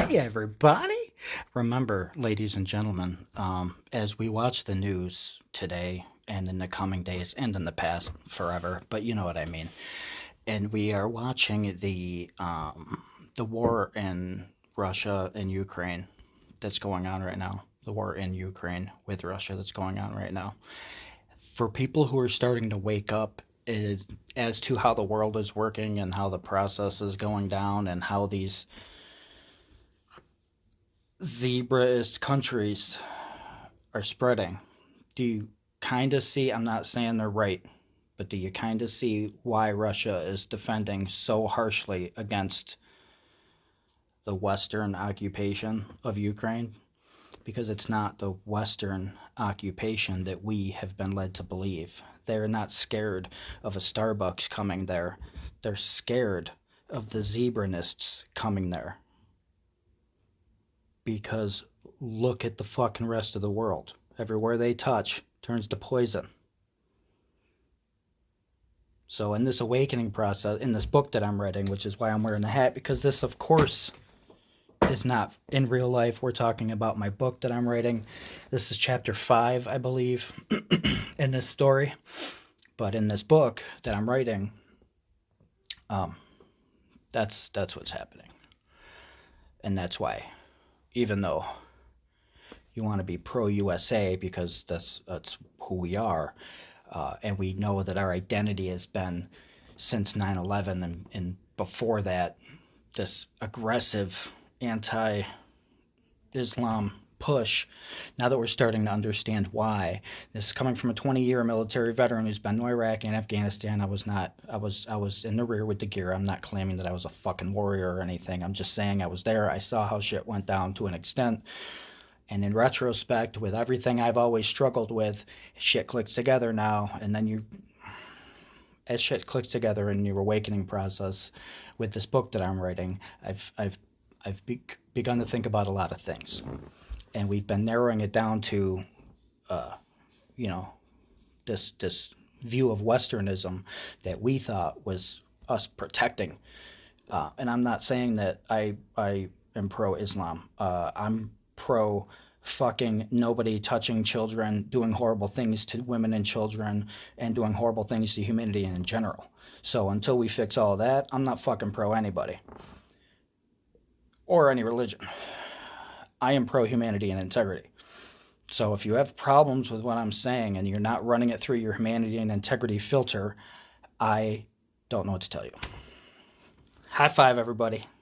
Hi, everybody. Remember, ladies and gentlemen, as we watch the news today and in the coming days and in the past forever, but you know what I mean. And we are watching the war in Russia and Ukraine that's going on right now. The war in Ukraine with Russia that's going on right now. For people who are starting to wake up as to how the world is working and how the process is going down and how these zebraist countries are spreading. Do you kind of see? I'm not saying they're right, but do you kind of see why Russia is defending so harshly against the Western occupation of Ukraine? Because it's not the Western occupation that we have been led to believe. They're not scared of a Starbucks coming there. They're scared of the zebranists coming there. Because look at the fucking rest of the world. Everywhere they touch turns to poison. So in this awakening process, in this book that I'm writing, which is why I'm wearing the hat, because this, of course, is not in real life. We're talking about my book that I'm writing. This is chapter 5, I believe, in this story. But in this book that I'm writing, that's what's happening. And that's why, even though you want to be pro-USA because that's who we are, and we know that our identity has been since 9/11 and before that this aggressive anti-Islam push. Now that we're starting to understand why, this is coming from a 20-year military veteran who's been to Iraq and Afghanistan. I was in the rear with the gear. I'm not claiming that I was a fucking warrior or anything. I'm just saying I was there. I saw how shit went down to an extent. And in retrospect, with everything I've always struggled with, shit clicks together now. And then as shit clicks together in your awakening process with this book that I'm writing, I've begun to think about a lot of things. And we've been narrowing it down to, this view of Westernism that we thought was us protecting. And I'm not saying that I am pro-Islam. I'm pro fucking nobody touching children, doing horrible things to women and children, and doing horrible things to humanity in general. So until we fix all of that, I'm not fucking pro anybody or any religion. I am pro humanity and integrity. So if you have problems with what I'm saying and you're not running it through your humanity and integrity filter, I don't know what to tell you. High five, everybody.